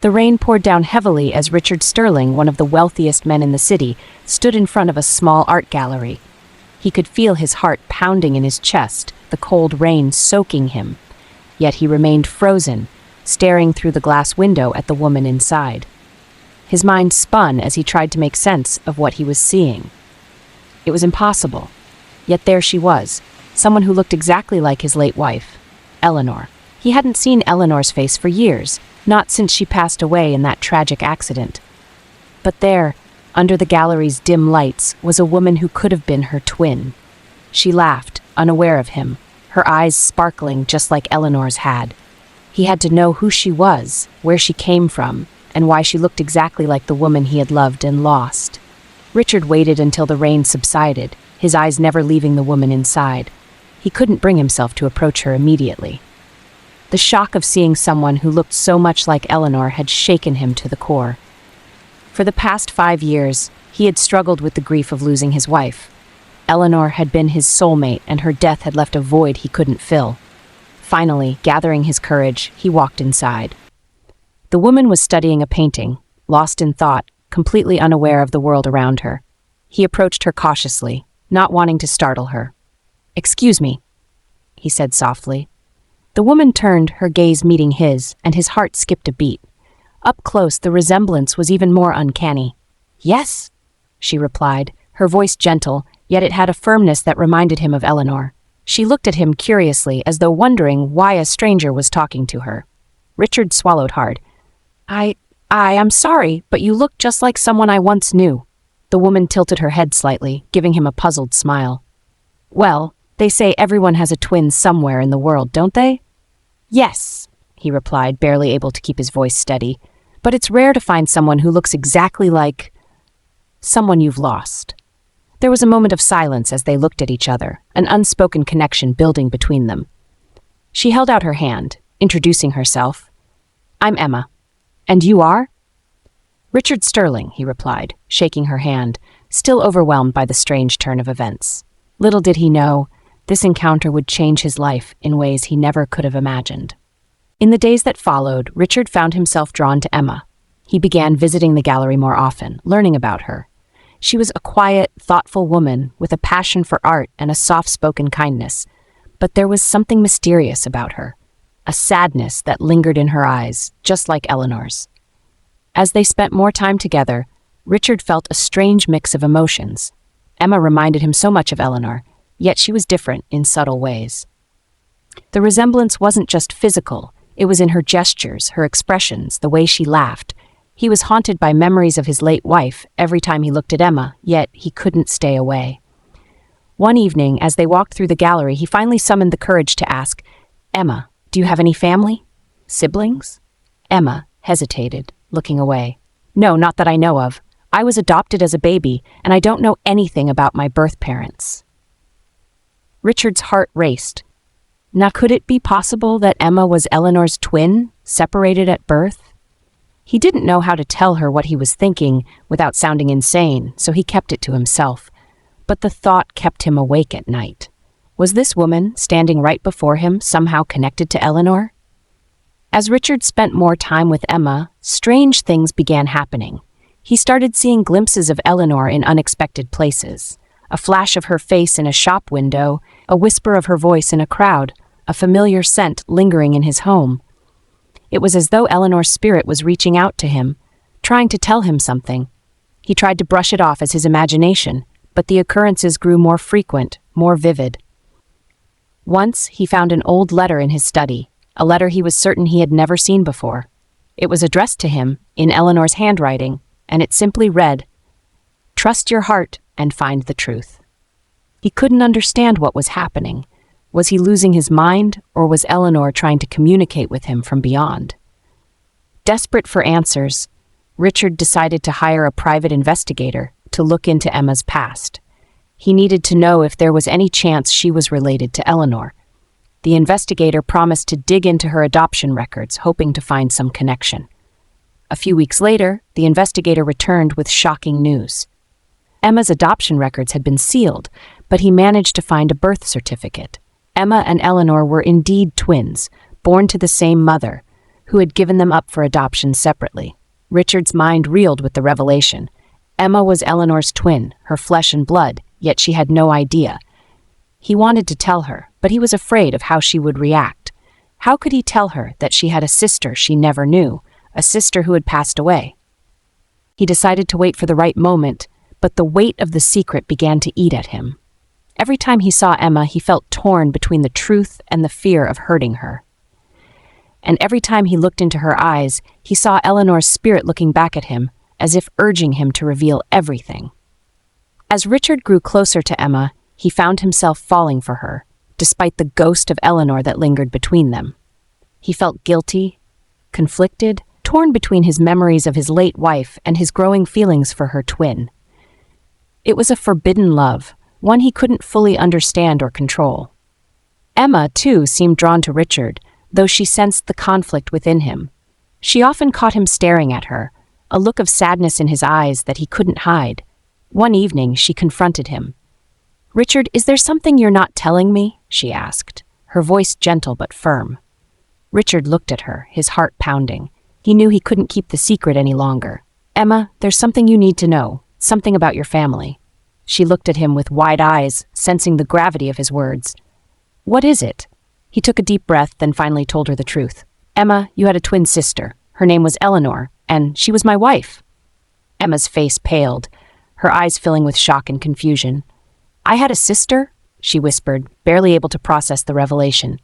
The rain poured down heavily as Richard Sterling, one of the wealthiest men in the city, stood in front of a small art gallery. He could feel his heart pounding in his chest, the cold rain soaking him. Yet he remained frozen, staring through the glass window at the woman inside. His mind spun as he tried to make sense of what he was seeing. It was impossible. Yet there she was, someone who looked exactly like his late wife, Eleanor. He hadn't seen Eleanor's face for years, not since she passed away in that tragic accident. But there, under the gallery's dim lights, was a woman who could have been her twin. She laughed, unaware of him, her eyes sparkling just like Eleanor's had. He had to know who she was, where she came from, and why she looked exactly like the woman he had loved and lost. Richard waited until the rain subsided, his eyes never leaving the woman inside. He couldn't bring himself to approach her immediately. The shock of seeing someone who looked so much like Eleanor had shaken him to the core. For the past 5 years, he had struggled with the grief of losing his wife. Eleanor had been his soulmate, and her death had left a void he couldn't fill. Finally, gathering his courage, he walked inside. The woman was studying a painting, lost in thought, completely unaware of the world around her. He approached her cautiously, not wanting to startle her. "Excuse me," he said softly. The woman turned, her gaze meeting his, and his heart skipped a beat. Up close, the resemblance was even more uncanny. "Yes," she replied, her voice gentle, yet it had a firmness that reminded him of Eleanor. She looked at him curiously, as though wondering why a stranger was talking to her. Richard swallowed hard. I'm sorry, but you look just like someone I once knew." The woman tilted her head slightly, giving him a puzzled smile. "Well, they say everyone has a twin somewhere in the world, don't they?" "Yes," he replied, barely able to keep his voice steady. "But it's rare to find someone who looks exactly like someone you've lost." There was a moment of silence as they looked at each other, an unspoken connection building between them. She held out her hand, introducing herself. "I'm Emma. And you are?" "Richard Sterling," he replied, shaking her hand, still overwhelmed by the strange turn of events. Little did he know, this encounter would change his life in ways he never could have imagined. In the days that followed, Richard found himself drawn to Emma. He began visiting the gallery more often, learning about her. She was a quiet, thoughtful woman with a passion for art and a soft-spoken kindness. But there was something mysterious about her, a sadness that lingered in her eyes, just like Eleanor's. As they spent more time together, Richard felt a strange mix of emotions. Emma reminded him so much of Eleanor, yet she was different in subtle ways. The resemblance wasn't just physical, it was in her gestures, her expressions, the way she laughed. He was haunted by memories of his late wife every time he looked at Emma, yet he couldn't stay away. One evening, as they walked through the gallery, he finally summoned the courage to ask, "Emma, do you have any family? Siblings?" Emma hesitated, looking away. "No, not that I know of. I was adopted as a baby, and I don't know anything about my birth parents." Richard's heart raced. Now, could it be possible that Emma was Eleanor's twin, separated at birth? He didn't know how to tell her what he was thinking without sounding insane, so he kept it to himself. But the thought kept him awake at night. Was this woman, standing right before him, somehow connected to Eleanor? As Richard spent more time with Emma, strange things began happening. He started seeing glimpses of Eleanor in unexpected places. A flash of her face in a shop window, a whisper of her voice in a crowd, a familiar scent lingering in his home. It was as though Eleanor's spirit was reaching out to him, trying to tell him something. He tried to brush it off as his imagination, but the occurrences grew more frequent, more vivid. Once, he found an old letter in his study, a letter he was certain he had never seen before. It was addressed to him, in Eleanor's handwriting, and it simply read, "Trust your heart and find the truth." He couldn't understand what was happening. Was he losing his mind, or was Eleanor trying to communicate with him from beyond? Desperate for answers, Richard decided to hire a private investigator to look into Emma's past. He needed to know if there was any chance she was related to Eleanor. The investigator promised to dig into her adoption records, hoping to find some connection. A few weeks later, the investigator returned with shocking news. Emma's adoption records had been sealed, but he managed to find a birth certificate. Emma and Eleanor were indeed twins, born to the same mother, who had given them up for adoption separately. Richard's mind reeled with the revelation. Emma was Eleanor's twin, her flesh and blood, yet she had no idea. He wanted to tell her, but he was afraid of how she would react. How could he tell her that she had a sister she never knew, a sister who had passed away? He decided to wait for the right moment, but the weight of the secret began to eat at him. Every time he saw Emma, he felt torn between the truth and the fear of hurting her. And every time he looked into her eyes, he saw Eleanor's spirit looking back at him, as if urging him to reveal everything. As Richard grew closer to Emma, he found himself falling for her, despite the ghost of Eleanor that lingered between them. He felt guilty, conflicted, torn between his memories of his late wife and his growing feelings for her twin. It was a forbidden love, one he couldn't fully understand or control. Emma, too, seemed drawn to Richard, though she sensed the conflict within him. She often caught him staring at her, a look of sadness in his eyes that he couldn't hide. One evening, she confronted him. "Richard, is there something you're not telling me?" she asked, her voice gentle but firm. Richard looked at her, his heart pounding. He knew he couldn't keep the secret any longer. "Emma, there's something you need to know, something about your family." She looked at him with wide eyes, sensing the gravity of his words. "What is it?" He took a deep breath, then finally told her the truth. "Emma, you had a twin sister. Her name was Eleanor, and she was my wife." Emma's face paled, her eyes filling with shock and confusion. "I had a sister?" she whispered, barely able to process the revelation.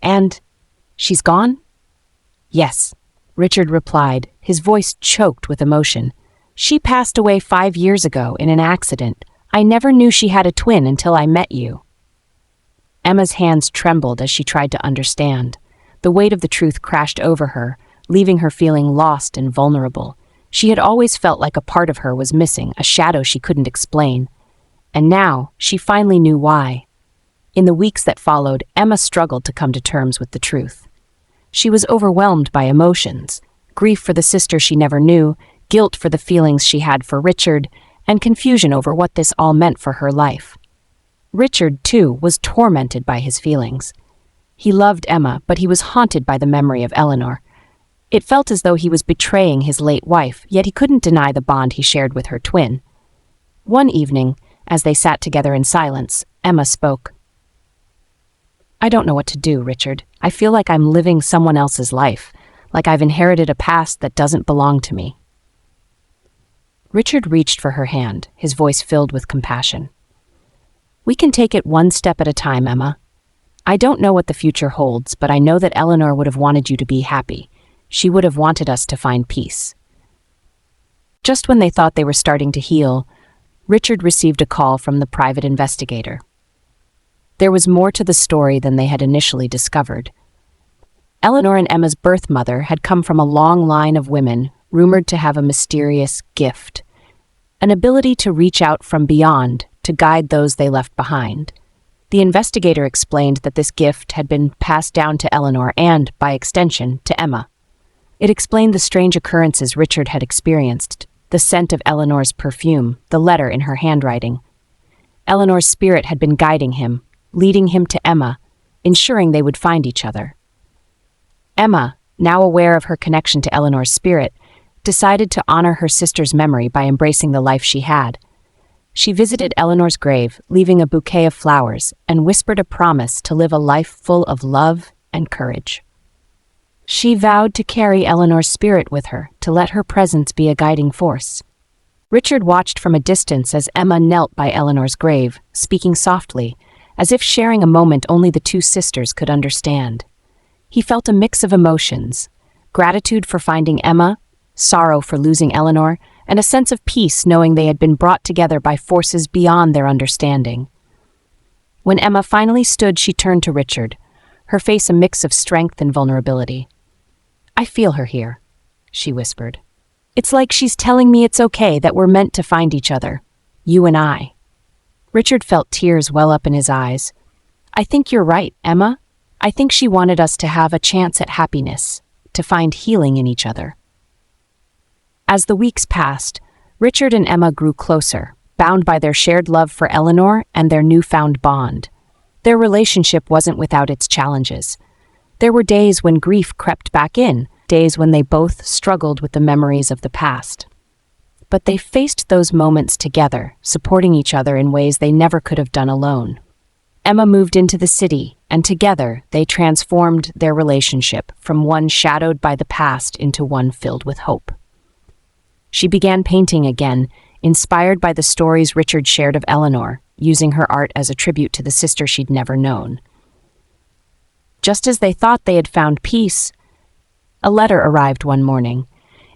"And she's gone?" "Yes," Richard replied, his voice choked with emotion. "She passed away 5 years ago in an accident. I never knew she had a twin until I met you." Emma's hands trembled as she tried to understand. The weight of the truth crashed over her, leaving her feeling lost and vulnerable. She had always felt like a part of her was missing, a shadow she couldn't explain. And now, she finally knew why. In the weeks that followed, Emma struggled to come to terms with the truth. She was overwhelmed by emotions, grief for the sister she never knew, guilt for the feelings she had for Richard, and confusion over what this all meant for her life. Richard, too, was tormented by his feelings. He loved Emma, but he was haunted by the memory of Eleanor. It felt as though he was betraying his late wife, yet he couldn't deny the bond he shared with her twin. One evening, as they sat together in silence, Emma spoke. "I don't know what to do, Richard. I feel like I'm living someone else's life, like I've inherited a past that doesn't belong to me." Richard reached for her hand, his voice filled with compassion. "We can take it one step at a time, Emma. I don't know what the future holds, but I know that Eleanor would have wanted you to be happy. She would have wanted us to find peace." Just when they thought they were starting to heal, Richard received a call from the private investigator. There was more to the story than they had initially discovered. Eleanor and Emma's birth mother had come from a long line of women rumored to have a mysterious gift, an ability to reach out from beyond to guide those they left behind. The investigator explained that this gift had been passed down to Eleanor and, by extension, to Emma. It explained the strange occurrences Richard had experienced, the scent of Eleanor's perfume, the letter in her handwriting. Eleanor's spirit had been guiding him, leading him to Emma, ensuring they would find each other. Emma, now aware of her connection to Eleanor's spirit, decided to honor her sister's memory by embracing the life she had. She visited Eleanor's grave, leaving a bouquet of flowers, and whispered a promise to live a life full of love and courage. She vowed to carry Eleanor's spirit with her, to let her presence be a guiding force. Richard watched from a distance as Emma knelt by Eleanor's grave, speaking softly, as if sharing a moment only the two sisters could understand. He felt a mix of emotions, gratitude for finding Emma, sorrow for losing Eleanor, and a sense of peace knowing they had been brought together by forces beyond their understanding. When Emma finally stood, she turned to Richard, her face a mix of strength and vulnerability. "I feel her here," she whispered. "It's like she's telling me it's okay, that we're meant to find each other, you and I." Richard felt tears well up in his eyes. "I think you're right, Emma. I think she wanted us to have a chance at happiness, to find healing in each other." As the weeks passed, Richard and Emma grew closer, bound by their shared love for Eleanor and their newfound bond. Their relationship wasn't without its challenges. There were days when grief crept back in, days when they both struggled with the memories of the past. But they faced those moments together, supporting each other in ways they never could have done alone. Emma moved into the city, and together they transformed their relationship from one shadowed by the past into one filled with hope. She began painting again, inspired by the stories Richard shared of Eleanor, using her art as a tribute to the sister she'd never known. Just as they thought they had found peace, a letter arrived one morning.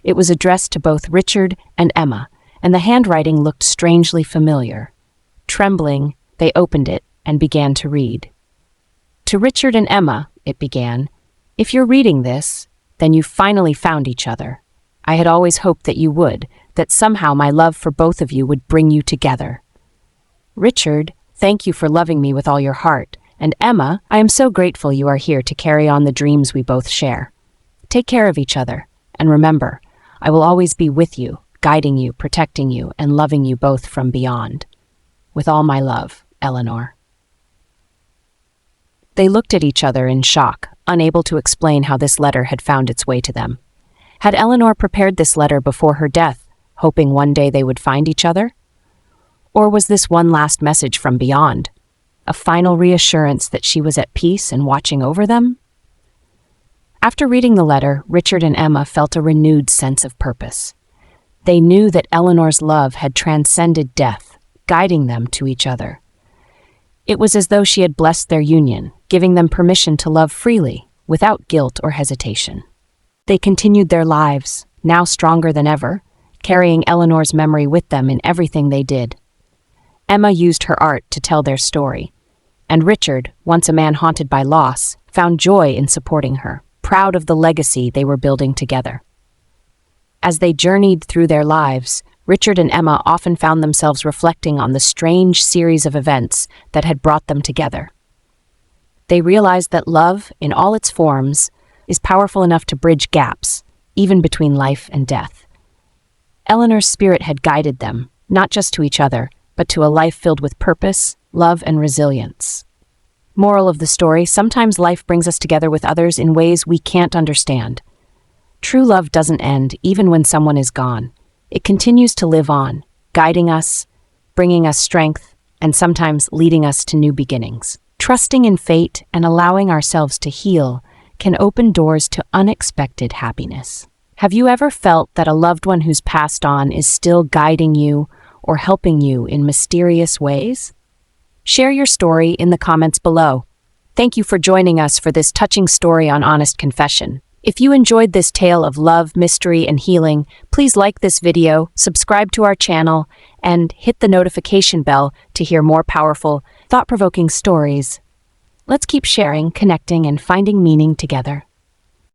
It was addressed to both Richard and Emma, and the handwriting looked strangely familiar. Trembling, they opened it and began to read. "To Richard and Emma," it began, "if you're reading this, then you finally found each other. I had always hoped that you would, that somehow my love for both of you would bring you together. Richard, thank you for loving me with all your heart, and Emma, I am so grateful you are here to carry on the dreams we both share. Take care of each other, and remember, I will always be with you, guiding you, protecting you, and loving you both from beyond. With all my love, Eleanor." They looked at each other in shock, unable to explain how this letter had found its way to them. Had Eleanor prepared this letter before her death, hoping one day they would find each other? Or was this one last message from beyond, a final reassurance that she was at peace and watching over them? After reading the letter, Richard and Emma felt a renewed sense of purpose. They knew that Eleanor's love had transcended death, guiding them to each other. It was as though she had blessed their union, giving them permission to love freely, without guilt or hesitation. They continued their lives, now stronger than ever, carrying Eleanor's memory with them in everything they did. Emma used her art to tell their story, and Richard, once a man haunted by loss, found joy in supporting her, proud of the legacy they were building together. As they journeyed through their lives, Richard and Emma often found themselves reflecting on the strange series of events that had brought them together. They realized that love, in all its forms, is powerful enough to bridge gaps, even between life and death. Eleanor's spirit had guided them, not just to each other, but to a life filled with purpose, love, and resilience. Moral of the story: sometimes life brings us together with others in ways we can't understand. True love doesn't end, even when someone is gone. It continues to live on, guiding us, bringing us strength, and sometimes leading us to new beginnings. Trusting in fate and allowing ourselves to heal can open doors to unexpected happiness. Have you ever felt that a loved one who's passed on is still guiding you or helping you in mysterious ways? Share your story in the comments below. Thank you for joining us for this touching story on Honest Confession. If you enjoyed this tale of love, mystery, and healing, please like this video, subscribe to our channel, and hit the notification bell to hear more powerful, thought-provoking stories. Let's keep sharing, connecting, and finding meaning together.